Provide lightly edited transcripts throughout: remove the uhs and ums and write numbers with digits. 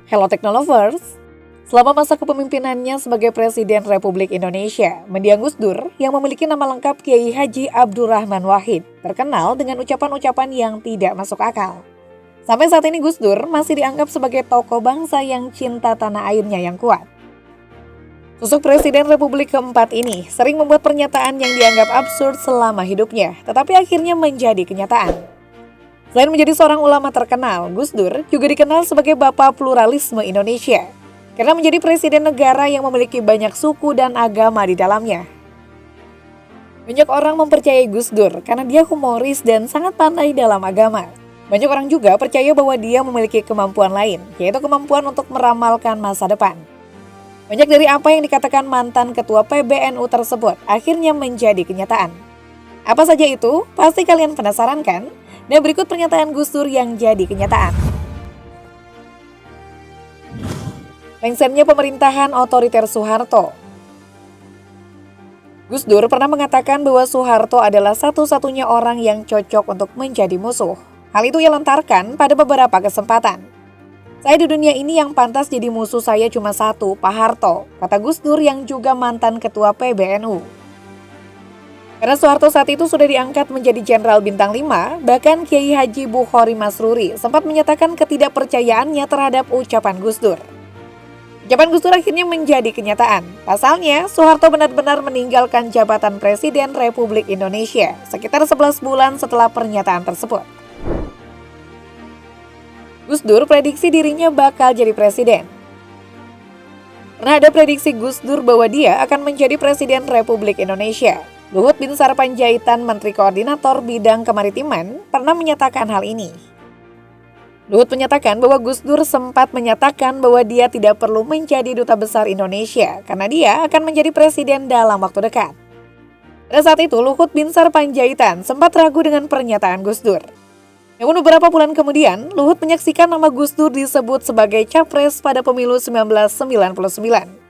Hello Technolovers, selama masa kepemimpinannya sebagai Presiden Republik Indonesia, mendiang Gus Dur yang memiliki nama lengkap Kiai Haji Abdurrahman Wahid terkenal dengan ucapan-ucapan yang tidak masuk akal. Sampai saat ini Gus Dur masih dianggap sebagai tokoh bangsa yang cinta tanah airnya yang kuat. Sosok Presiden Republik keempat ini sering membuat pernyataan yang dianggap absurd selama hidupnya, tetapi akhirnya menjadi kenyataan. Selain menjadi seorang ulama terkenal, Gus Dur juga dikenal sebagai Bapak Pluralisme Indonesia karena menjadi presiden negara yang memiliki banyak suku dan agama di dalamnya. Banyak orang mempercayai Gus Dur karena dia humoris dan sangat pandai dalam agama. Banyak orang juga percaya bahwa dia memiliki kemampuan lain, yaitu kemampuan untuk meramalkan masa depan. Banyak dari apa yang dikatakan mantan ketua PBNU tersebut akhirnya menjadi kenyataan. Apa saja itu? Pasti kalian penasaran kan? Dan berikut pernyataan Gus Dur yang jadi kenyataan. Lengsernya pemerintahan otoriter Soeharto. Gus Dur pernah mengatakan bahwa Soeharto adalah satu-satunya orang yang cocok untuk menjadi musuh. Hal itu ia lontarkan pada beberapa kesempatan. Saya di dunia ini yang pantas jadi musuh saya cuma satu, Pak Harto, kata Gus Dur yang juga mantan ketua PBNU. Karena Soeharto saat itu sudah diangkat menjadi Jenderal Bintang 5, bahkan Kiai Haji Bukhari Masruri sempat menyatakan ketidakpercayaannya terhadap ucapan Gus Dur. Ucapan Gus Dur akhirnya menjadi kenyataan. Pasalnya, Soeharto benar-benar meninggalkan jabatan Presiden Republik Indonesia sekitar 11 bulan setelah pernyataan tersebut. Gus Dur prediksi dirinya bakal jadi presiden. Pernah ada prediksi Gus Dur bahwa dia akan menjadi Presiden Republik Indonesia. Luhut Binsar Panjaitan, Menteri Koordinator Bidang Kemaritiman, pernah menyatakan hal ini. Luhut menyatakan bahwa Gus Dur sempat menyatakan bahwa dia tidak perlu menjadi duta besar Indonesia karena dia akan menjadi presiden dalam waktu dekat. Pada saat itu, Luhut Binsar Panjaitan sempat ragu dengan pernyataan Gus Dur. Namun beberapa bulan kemudian, Luhut menyaksikan nama Gus Dur disebut sebagai capres pada pemilu 1999.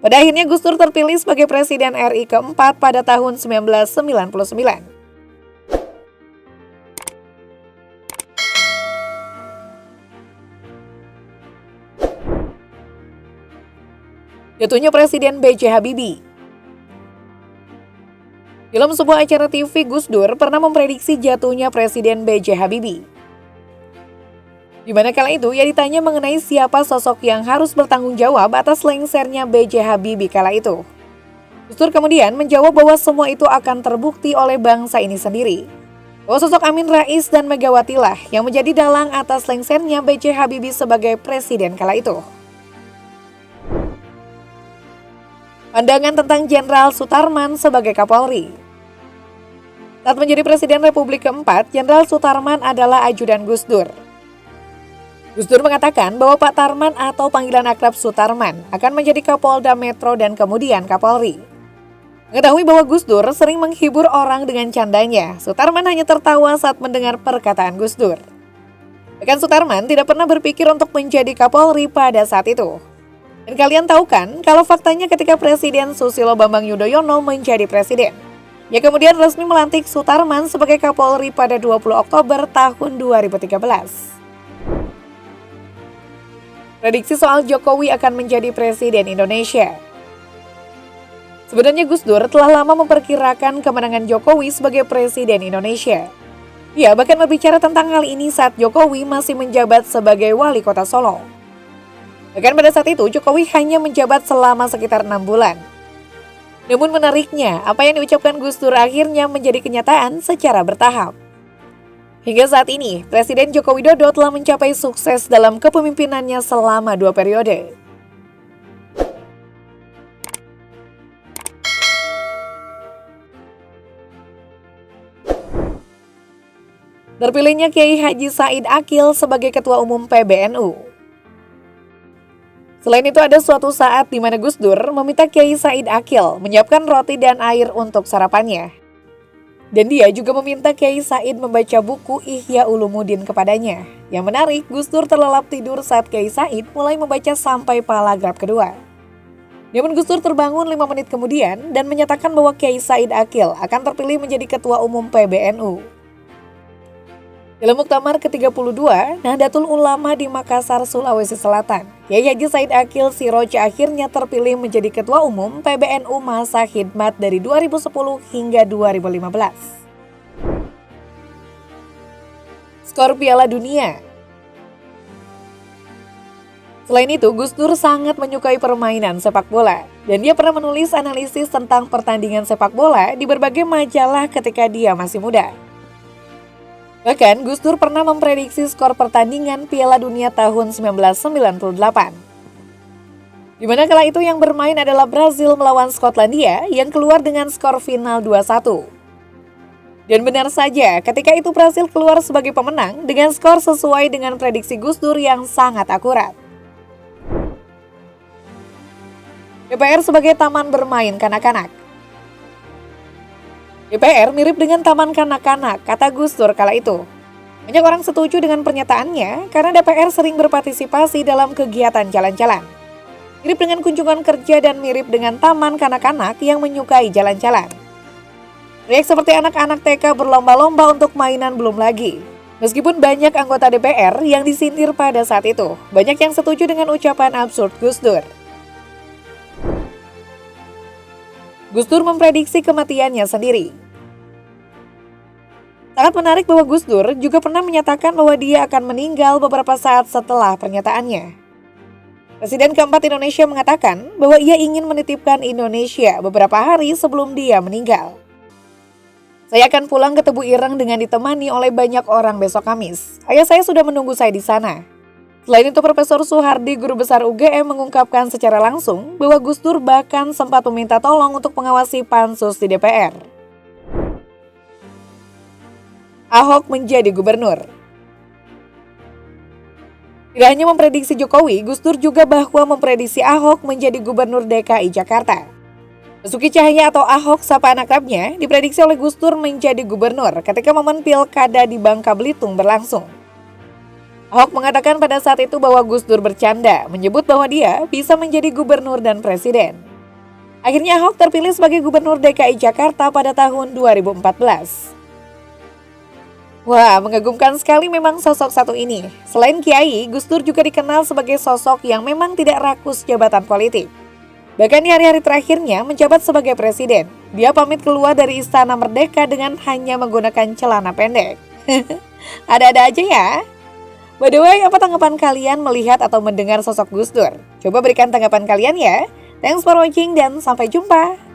Pada akhirnya Gus Dur terpilih sebagai Presiden RI keempat pada tahun 1999. Jatuhnya Presiden B.J. Habibie. Dalam sebuah acara TV, Gus Dur pernah memprediksi jatuhnya Presiden B.J. Habibie. Di mana kala itu ia ditanya mengenai siapa sosok yang harus bertanggung jawab atas lengsernya B.J. Habibie kala itu. Gus Dur kemudian menjawab bahwa semua itu akan terbukti oleh bangsa ini sendiri. Bahwa sosok Amin Rais dan Megawati lah yang menjadi dalang atas lengsernya B.J. Habibie sebagai presiden kala itu. Pandangan tentang Jenderal Sutarman sebagai Kapolri. Saat menjadi Presiden Republik keempat, Jenderal Sutarman adalah ajudan Gus Dur. Gus Dur mengatakan bahwa Pak Tarman atau panggilan akrab Sutarman akan menjadi Kapolda Metro dan kemudian Kapolri. Mengetahui bahwa Gus Dur sering menghibur orang dengan candanya, Sutarman hanya tertawa saat mendengar perkataan Gus Dur. Bahkan Sutarman tidak pernah berpikir untuk menjadi Kapolri pada saat itu. Dan kalian tahu kan kalau faktanya ketika Presiden Susilo Bambang Yudhoyono menjadi presiden, ia kemudian resmi melantik Sutarman sebagai Kapolri pada 20 Oktober tahun 2013. Prediksi soal Jokowi akan menjadi Presiden Indonesia. Sebenarnya Gus Dur telah lama memperkirakan kemenangan Jokowi sebagai Presiden Indonesia. Ia bahkan berbicara tentang hal ini saat Jokowi masih menjabat sebagai Wali Kota Solo. Bahkan pada saat itu Jokowi hanya menjabat selama sekitar 6 bulan. Namun menariknya, apa yang diucapkan Gus Dur akhirnya menjadi kenyataan secara bertahap. Hingga saat ini, Presiden Joko Widodo telah mencapai sukses dalam kepemimpinannya selama 2 periode. Terpilihnya Kiai Haji Said Akil sebagai Ketua Umum PBNU. Selain itu ada suatu saat di mana Gus Dur meminta Kiai Said Akil menyiapkan roti dan air untuk sarapannya. Dan dia juga meminta Kiai Said membaca buku Ihya Ulumuddin kepadanya. Yang menarik, Gus Dur terlelap tidur saat Kiai Said mulai membaca sampai paragraf kedua. Namun Gus Dur terbangun 5 menit kemudian dan menyatakan bahwa Kiai Said Akil akan terpilih menjadi Ketua Umum PBNU. Dalam Muktamar ke-32, Nahdlatul Ulama di Makassar, Sulawesi Selatan, Kyai Haji Said Akil Siroj akhirnya terpilih menjadi Ketua Umum PBNU masa khidmat dari 2010 hingga 2015. Skor Piala Dunia. Selain itu, Gus Dur sangat menyukai permainan sepak bola, dan dia pernah menulis analisis tentang pertandingan sepak bola di berbagai majalah ketika dia masih muda. Bahkan, Gus Dur pernah memprediksi skor pertandingan Piala Dunia tahun 1998. Di mana kala itu yang bermain adalah Brazil melawan Skotlandia yang keluar dengan skor final 2-1. Dan benar saja, ketika itu Brazil keluar sebagai pemenang dengan skor sesuai dengan prediksi Gus Dur yang sangat akurat. DPR sebagai taman bermain kanak-kanak. DPR mirip dengan taman kanak-kanak, kata Gus Dur kala itu. Banyak orang setuju dengan pernyataannya karena DPR sering berpartisipasi dalam kegiatan jalan-jalan. Mirip dengan kunjungan kerja dan mirip dengan taman kanak-kanak yang menyukai jalan-jalan. Proyek seperti anak-anak TK berlomba-lomba untuk mainan belum lagi. Meskipun banyak anggota DPR yang disindir pada saat itu, banyak yang setuju dengan ucapan absurd Gus Dur. Gus Dur memprediksi kematiannya sendiri. Sangat menarik bahwa Gus Dur juga pernah menyatakan bahwa dia akan meninggal beberapa saat setelah pernyataannya. Presiden keempat Indonesia mengatakan bahwa ia ingin menitipkan Indonesia beberapa hari sebelum dia meninggal. Saya akan pulang ke Tebu Ireng dengan ditemani oleh banyak orang besok Kamis. Ayah saya sudah menunggu saya di sana. Selain itu, Profesor Soehardi, Guru Besar UGM, mengungkapkan secara langsung bahwa Gus Dur bahkan sempat meminta tolong untuk mengawasi pansus di DPR. Ahok menjadi gubernur. Tidak hanya memprediksi Jokowi, Gus Dur juga bahwa memprediksi Ahok menjadi gubernur DKI Jakarta. Basuki Cahaya atau Ahok, sapa anak akrabnya, diprediksi oleh Gus Dur menjadi gubernur ketika momen pilkada di Bangka Belitung berlangsung. Ahok mengatakan pada saat itu bahwa Gus Dur bercanda, menyebut bahwa dia bisa menjadi gubernur dan presiden. Akhirnya Ahok terpilih sebagai gubernur DKI Jakarta pada tahun 2014. Wah, mengagumkan sekali memang sosok satu ini. Selain Kiai, Gus Dur juga dikenal sebagai sosok yang memang tidak rakus jabatan politik. Bahkan di hari-hari terakhirnya menjabat sebagai presiden, dia pamit keluar dari Istana Merdeka dengan hanya menggunakan celana pendek. Ada-ada aja ya. By the way, apa tanggapan kalian melihat atau mendengar sosok Gus Dur? Coba berikan tanggapan kalian ya. Thanks for watching dan sampai jumpa.